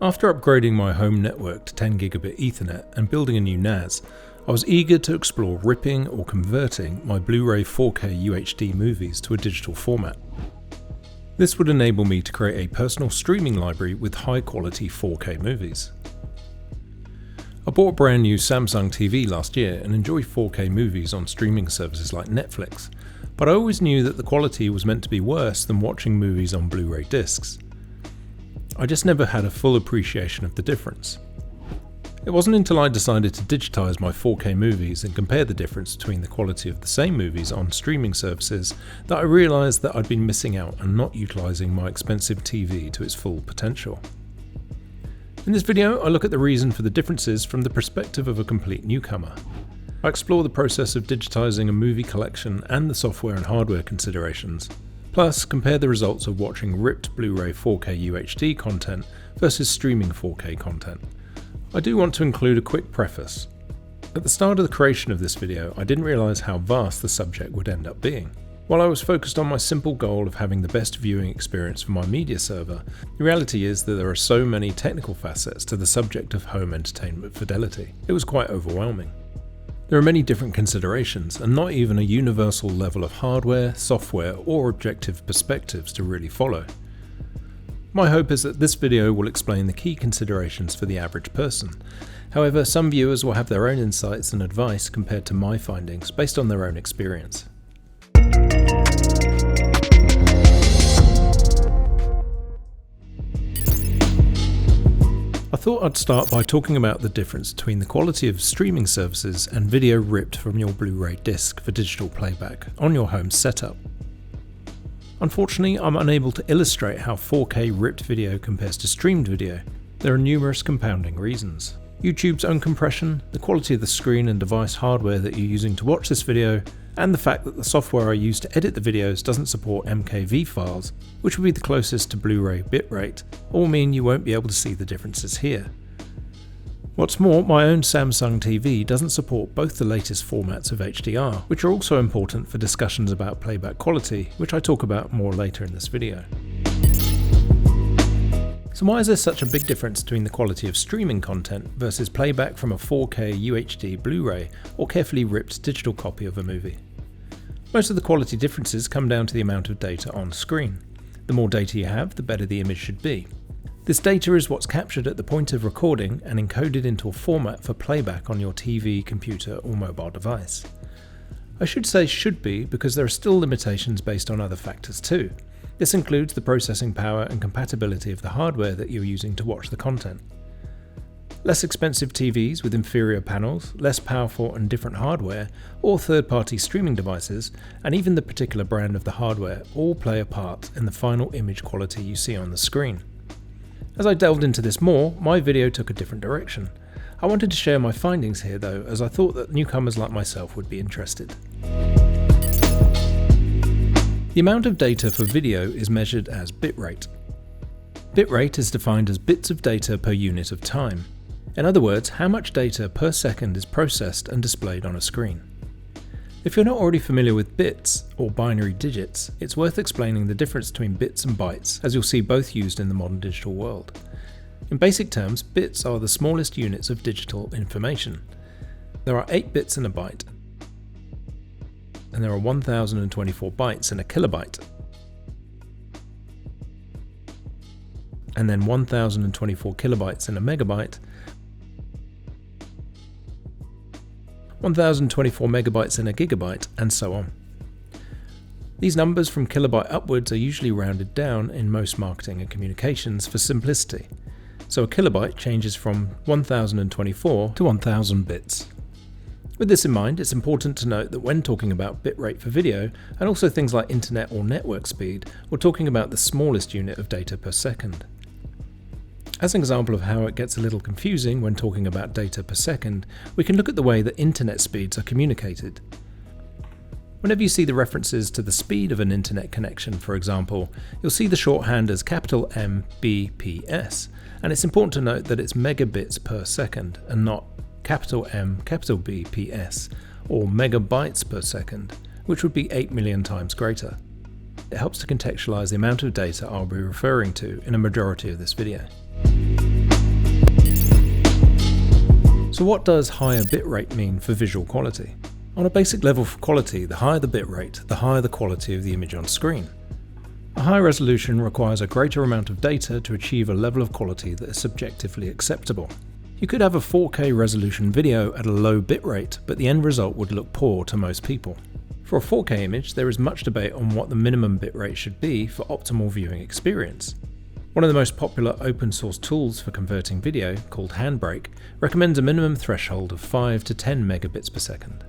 After upgrading my home network to 10 gigabit Ethernet and building a new NAS, I was eager to explore ripping or converting my Blu-ray 4K UHD movies to a digital format. This would enable me to create a personal streaming library with high quality 4K movies. I bought a brand new Samsung TV last year and enjoy 4K movies on streaming services like Netflix, but I always knew that the quality was meant to be worse than watching movies on Blu-ray discs. I just never had a full appreciation of the difference. It wasn't until I decided to digitize my 4K movies and compare the difference between the quality of the same movies on streaming services that I realized that I'd been missing out and not utilizing my expensive TV to its full potential. In this video, I look at the reason for the differences from the perspective of a complete newcomer. I explore the process of digitizing a movie collection and the software and hardware considerations. Plus, compare the results of watching ripped Blu-ray 4K UHD content versus streaming 4K content. I do want to include a quick preface. At the start of the creation of this video, I didn't realise how vast the subject would end up being. While I was focused on my simple goal of having the best viewing experience for my media server, the reality is that there are so many technical facets to the subject of home entertainment fidelity. It was quite overwhelming. There are many different considerations, and not even a universal level of hardware, software, or objective perspectives to really follow. My hope is that this video will explain the key considerations for the average person. However, some viewers will have their own insights and advice compared to my findings based on their own experience. I thought I'd start by talking about the difference between the quality of streaming services and video ripped from your Blu-ray disc for digital playback on your home setup. Unfortunately, I'm unable to illustrate how 4K ripped video compares to streamed video. There are numerous compounding reasons. YouTube's own compression, the quality of the screen and device hardware that you're using to watch this video, and the fact that the software I use to edit the videos doesn't support MKV files, which would be the closest to Blu-ray bitrate, all mean you won't be able to see the differences here. What's more, my own Samsung TV doesn't support both the latest formats of HDR, which are also important for discussions about playback quality, which I talk about more later in this video. So why is there such a big difference between the quality of streaming content versus playback from a 4K UHD Blu-ray or carefully ripped digital copy of a movie? Most of the quality differences come down to the amount of data on screen. The more data you have, the better the image should be. This data is what's captured at the point of recording and encoded into a format for playback on your TV, computer or mobile device. I should say should be because there are still limitations based on other factors too. This includes the processing power and compatibility of the hardware that you're using to watch the content. Less expensive TVs with inferior panels, less powerful and different hardware, or third-party streaming devices, and even the particular brand of the hardware all play a part in the final image quality you see on the screen. As I delved into this more, my video took a different direction. I wanted to share my findings here though, as I thought that newcomers like myself would be interested. The amount of data for video is measured as bitrate. Bitrate is defined as bits of data per unit of time. In other words, how much data per second is processed and displayed on a screen. If you're not already familiar with bits, or binary digits, it's worth explaining the difference between bits and bytes, as you'll see both used in the modern digital world. In basic terms, bits are the smallest units of digital information. There are 8 bits in a byte, and there are 1024 bytes in a kilobyte, and then 1024 kilobytes in a megabyte, 1024 megabytes in a gigabyte, and so on. These numbers from kilobyte upwards are usually rounded down in most marketing and communications for simplicity, so a kilobyte changes from 1024 to 1000 bits. With this in mind, it's important to note that when talking about bitrate for video, and also things like internet or network speed, we're talking about the smallest unit of data per second. As an example of how it gets a little confusing when talking about data per second, we can look at the way that internet speeds are communicated. Whenever you see the references to the speed of an internet connection, for example, you'll see the shorthand as capital Mbps, and it's important to note that it's megabits per second and not capital M, capital BPS, or megabytes per second, which would be 8 million times greater. It helps to contextualize the amount of data I'll be referring to in a majority of this video. So what does higher bitrate mean for visual quality? On a basic level for quality, the higher the bitrate, the higher the quality of the image on screen. A high resolution requires a greater amount of data to achieve a level of quality that is subjectively acceptable. You could have a 4K resolution video at a low bitrate, but the end result would look poor to most people. For a 4K image, there is much debate on what the minimum bitrate should be for optimal viewing experience. One of the most popular open source tools for converting video, called Handbrake, recommends a minimum threshold of 5 to 10 megabits per second.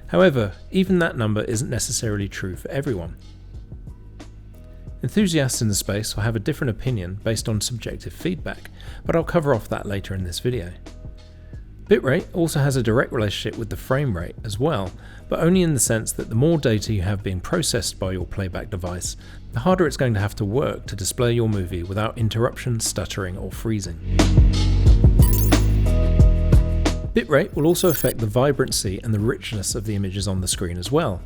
However, even that number isn't necessarily true for everyone. Enthusiasts in the space will have a different opinion based on subjective feedback, but I'll cover off that later in this video. Bitrate also has a direct relationship with the frame rate as well, but only in the sense that the more data you have being processed by your playback device, the harder it's going to have to work to display your movie without interruption, stuttering, or freezing. Bitrate will also affect the vibrancy and the richness of the images on the screen as well.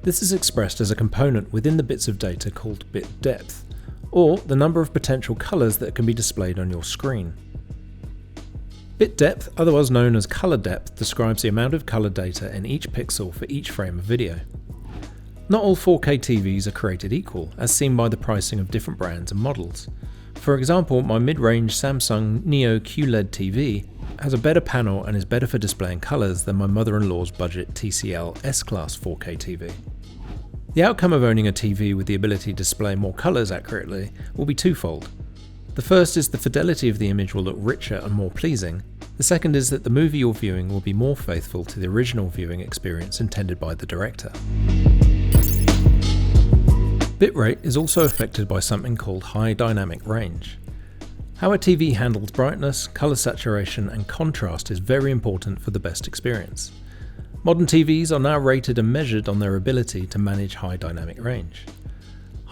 This is expressed as a component within the bits of data called bit depth, or the number of potential colours that can be displayed on your screen. Bit depth, otherwise known as colour depth, describes the amount of colour data in each pixel for each frame of video. Not all 4K TVs are created equal, as seen by the pricing of different brands and models. For example, my mid-range Samsung Neo QLED TV has a better panel and is better for displaying colours than my mother-in-law's budget TCL S-Class 4K TV. The outcome of owning a TV with the ability to display more colours accurately will be twofold. The first is the fidelity of the image will look richer and more pleasing. The second is that the movie you're viewing will be more faithful to the original viewing experience intended by the director. Bitrate is also affected by something called high dynamic range. How a TV handles brightness, colour saturation and contrast is very important for the best experience. Modern TVs are now rated and measured on their ability to manage high dynamic range.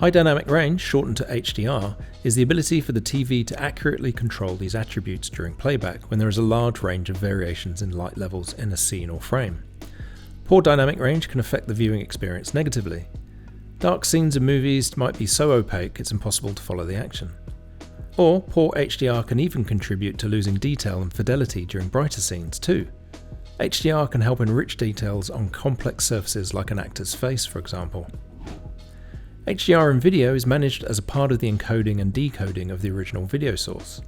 High dynamic range, shortened to HDR, is the ability for the TV to accurately control these attributes during playback when there is a large range of variations in light levels in a scene or frame. Poor dynamic range can affect the viewing experience negatively. Dark scenes in movies might be so opaque it's impossible to follow the action. Or poor HDR can even contribute to losing detail and fidelity during brighter scenes too. HDR can help enrich details on complex surfaces like an actor's face, for example. HDR in video is managed as a part of the encoding and decoding of the original video source.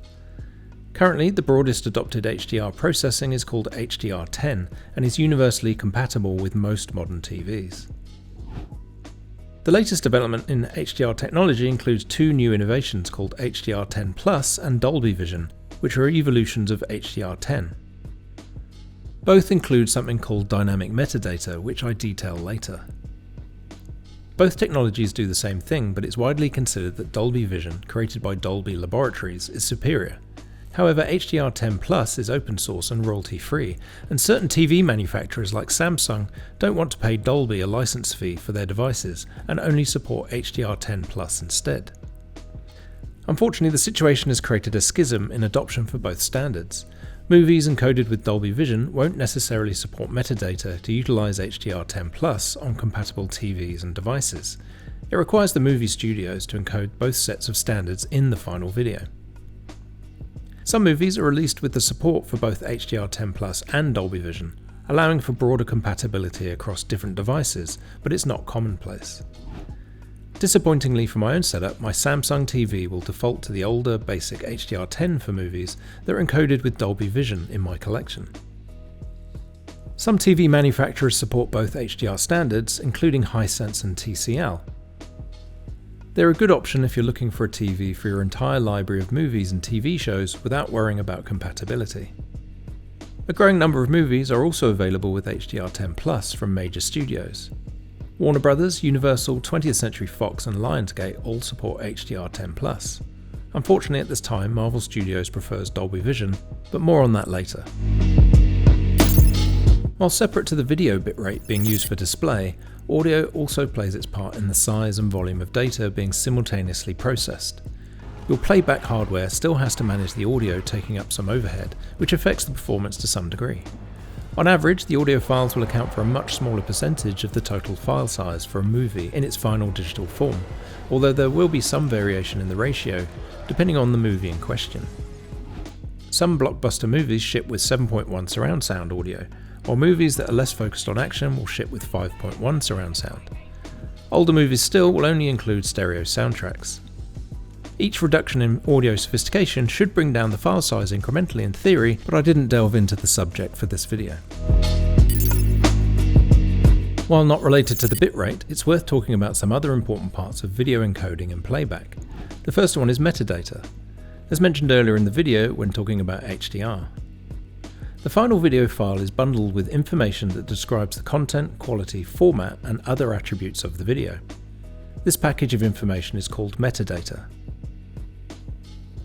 Currently, the broadest adopted HDR processing is called HDR10 and is universally compatible with most modern TVs. The latest development in HDR technology includes two new innovations called HDR10 Plus and Dolby Vision, which are evolutions of HDR10. Both include something called dynamic metadata, which I detail later. Both technologies do the same thing, but it's widely considered that Dolby Vision, created by Dolby Laboratories, is superior. However, HDR10 Plus is open source and royalty free, and certain TV manufacturers like Samsung don't want to pay Dolby a license fee for their devices and only support HDR10 Plus instead. Unfortunately, the situation has created a schism in adoption for both standards. Movies encoded with Dolby Vision won't necessarily support metadata to utilize HDR10 Plus on compatible TVs and devices. It requires the movie studios to encode both sets of standards in the final video. Some movies are released with the support for both HDR10 Plus and Dolby Vision, allowing for broader compatibility across different devices, but it's not commonplace. Disappointingly for my own setup, my Samsung TV will default to the older basic HDR10 for movies that are encoded with Dolby Vision in my collection. Some TV manufacturers support both HDR standards, including Hisense and TCL. They're a good option if you're looking for a TV for your entire library of movies and TV shows without worrying about compatibility. A growing number of movies are also available with HDR10 Plus from major studios. Warner Brothers, Universal, 20th Century Fox and Lionsgate all support HDR10 Plus. Unfortunately at this time, Marvel Studios prefers Dolby Vision, but more on that later. While separate to the video bitrate being used for display, audio also plays its part in the size and volume of data being simultaneously processed. Your playback hardware still has to manage the audio taking up some overhead, which affects the performance to some degree. On average, the audio files will account for a much smaller percentage of the total file size for a movie in its final digital form, although there will be some variation in the ratio, depending on the movie in question. Some blockbuster movies ship with 7.1 surround sound audio, while movies that are less focused on action will ship with 5.1 surround sound. Older movies still will only include stereo soundtracks. Each reduction in audio sophistication should bring down the file size incrementally in theory, but I didn't delve into the subject for this video. While not related to the bitrate, it's worth talking about some other important parts of video encoding and playback. The first one is metadata, as mentioned earlier in the video when talking about HDR. The final video file is bundled with information that describes the content, quality, format, and other attributes of the video. This package of information is called metadata.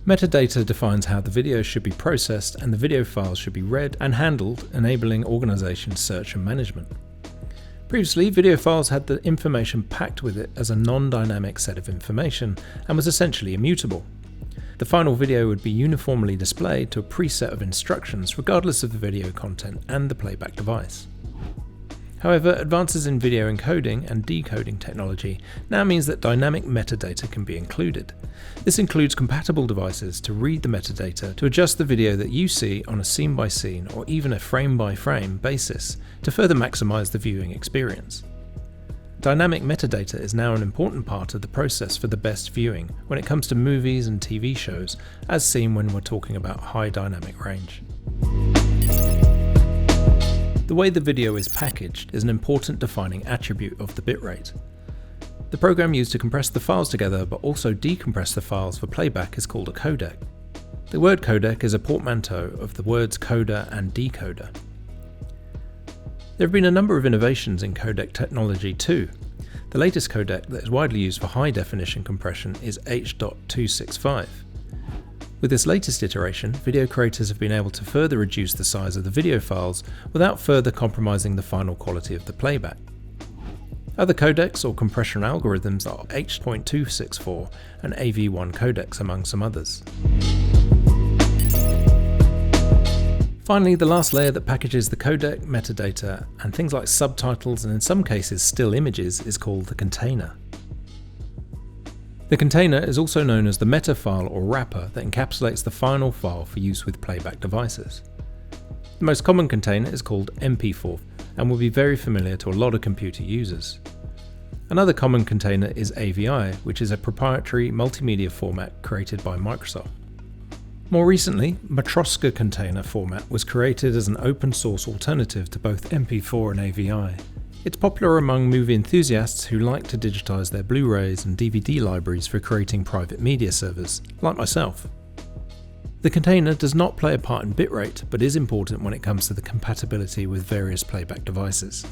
Metadata defines how the video should be processed and the video files should be read and handled, enabling organization, search, and management. Previously, video files had the information packed with it as a non-dynamic set of information and was essentially immutable. The final video would be uniformly displayed to a preset of instructions regardless of the video content and the playback device. However, advances in video encoding and decoding technology now means that dynamic metadata can be included. This includes compatible devices to read the metadata to adjust the video that you see on a scene-by-scene or even a frame-by-frame basis to further maximize the viewing experience. Dynamic metadata is now an important part of the process for the best viewing when it comes to movies and TV shows, as seen when we're talking about high dynamic range. The way the video is packaged is an important defining attribute of the bitrate. The program used to compress the files together but also decompress the files for playback is called a codec. The word codec is a portmanteau of the words coder and decoder. There have been a number of innovations in codec technology too. The latest codec that is widely used for high definition compression is H.265. With this latest iteration, video creators have been able to further reduce the size of the video files without further compromising the final quality of the playback. Other codecs or compression algorithms are H.264 and AV1 codecs among some others. Finally, the last layer that packages the codec, metadata, and things like subtitles and in some cases still images is called the container. The container is also known as the meta file or wrapper that encapsulates the final file for use with playback devices. The most common container is called MP4 and will be very familiar to a lot of computer users. Another common container is AVI, which is a proprietary multimedia format created by Microsoft. More recently, Matroska container format was created as an open source alternative to both MP4 and AVI. It's popular among movie enthusiasts who like to digitize their Blu-rays and DVD libraries for creating private media servers, like myself. The container does not play a part in bitrate, but is important when it comes to the compatibility with various playback devices.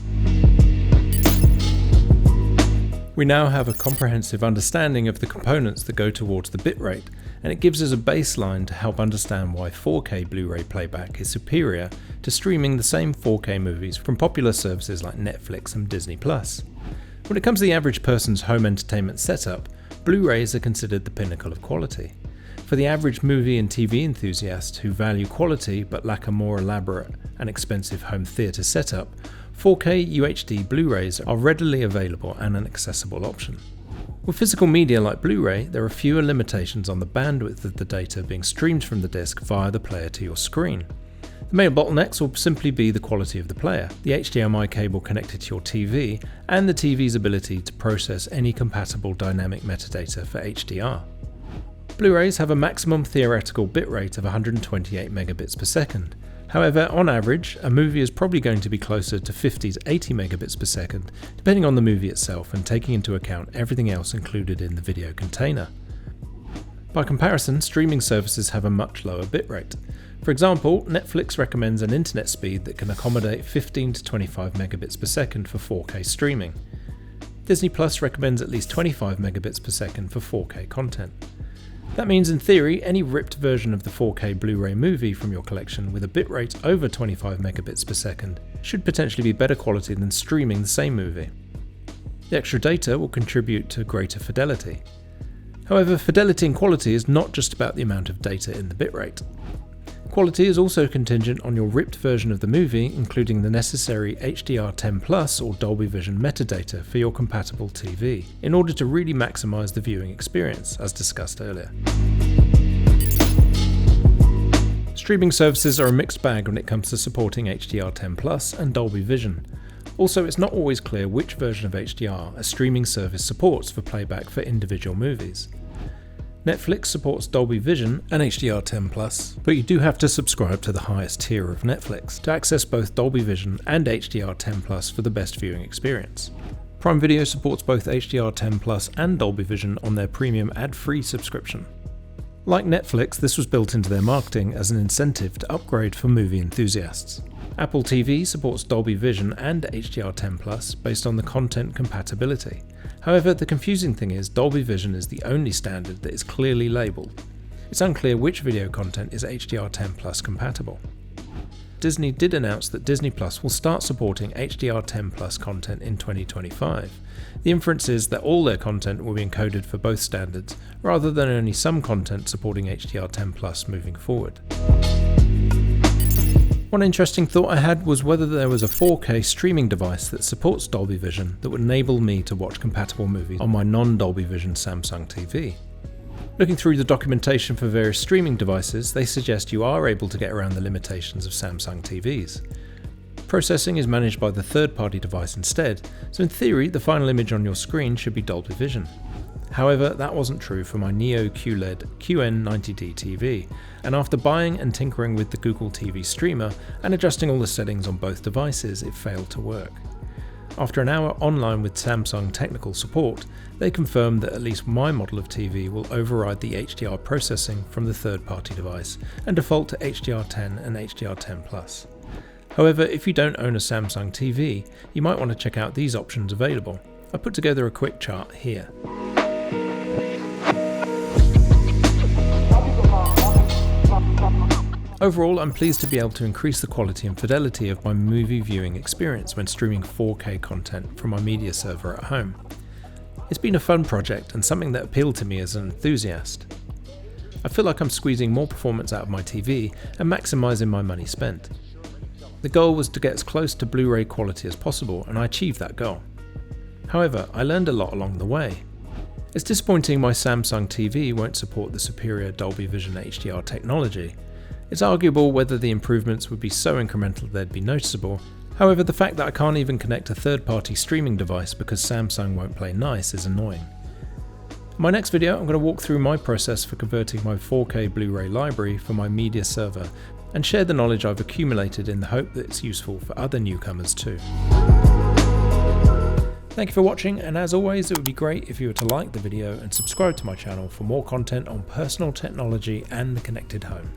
We now have a comprehensive understanding of the components that go towards the bitrate, and it gives us a baseline to help understand why 4K Blu-ray playback is superior to streaming the same 4K movies from popular services like Netflix and Disney+. When it comes to the average person's home entertainment setup, Blu-rays are considered the pinnacle of quality. For the average movie and TV enthusiast who value quality but lack a more elaborate and expensive home theatre setup, 4K UHD Blu-rays are readily available and an accessible option. With physical media like Blu-ray, there are fewer limitations on the bandwidth of the data being streamed from the disc via the player to your screen. The main bottlenecks will simply be the quality of the player, the HDMI cable connected to your TV, and the TV's ability to process any compatible dynamic metadata for HDR. Blu-rays have a maximum theoretical bitrate of 128 megabits per second. However, on average, a movie is probably going to be closer to 50 to 80 megabits per second, depending on the movie itself and taking into account everything else included in the video container. By comparison, streaming services have a much lower bitrate. For example, Netflix recommends an internet speed that can accommodate 15 to 25 megabits per second for 4K streaming. Disney Plus recommends at least 25 megabits per second for 4K content. That means in theory, any ripped version of the 4K Blu-ray movie from your collection with a bitrate over 25 megabits per second should potentially be better quality than streaming the same movie. The extra data will contribute to greater fidelity. However, fidelity and quality is not just about the amount of data in the bitrate. Quality is also contingent on your ripped version of the movie, including the necessary HDR10 or Dolby Vision metadata for your compatible TV, in order to really maximize the viewing experience, as discussed earlier. Streaming services are a mixed bag when it comes to supporting HDR10+ and Dolby Vision. Also, it's not always clear which version of HDR a streaming service supports for playback for individual movies. Netflix supports Dolby Vision and HDR10+, but you do have to subscribe to the highest tier of Netflix to access both Dolby Vision and HDR10+ for the best viewing experience. Prime Video supports both HDR10+ and Dolby Vision on their premium ad-free subscription. Like Netflix, this was built into their marketing as an incentive to upgrade for movie enthusiasts. Apple TV supports Dolby Vision and HDR10+ based on the content compatibility. However, the confusing thing is Dolby Vision is the only standard that is clearly labelled. It's unclear which video content is HDR10+ compatible. Disney did announce that Disney Plus will start supporting HDR10+ content in 2025. The inference is that all their content will be encoded for both standards, rather than only some content supporting HDR10+ moving forward. One interesting thought I had was whether there was a 4K streaming device that supports Dolby Vision that would enable me to watch compatible movies on my non-Dolby Vision Samsung TV. Looking through the documentation for various streaming devices, they suggest you are able to get around the limitations of Samsung TVs. Processing is managed by the third-party device instead, so in theory the final image on your screen should be Dolby Vision. However, that wasn't true for my Neo QLED QN90D TV, and after buying and tinkering with the Google TV streamer and adjusting all the settings on both devices, it failed to work. After an hour online with Samsung technical support, they confirmed that at least my model of TV will override the HDR processing from the third-party device and default to HDR10 and HDR10+. However, if you don't own a Samsung TV, you might want to check out these options available. I put together a quick chart here. Overall, I'm pleased to be able to increase the quality and fidelity of my movie viewing experience when streaming 4K content from my media server at home. It's been a fun project and something that appealed to me as an enthusiast. I feel like I'm squeezing more performance out of my TV and maximising my money spent. The goal was to get as close to Blu-ray quality as possible, and I achieved that goal. However, I learned a lot along the way. It's disappointing my Samsung TV won't support the superior Dolby Vision HDR technology. It's arguable whether the improvements would be so incremental they'd be noticeable. However, the fact that I can't even connect a third-party streaming device because Samsung won't play nice is annoying. In my next video, I'm going to walk through my process for converting my 4K Blu-ray library for my media server and share the knowledge I've accumulated in the hope that it's useful for other newcomers too. Thank you for watching, and as always, it would be great if you were to like the video and subscribe to my channel for more content on personal technology and the connected home.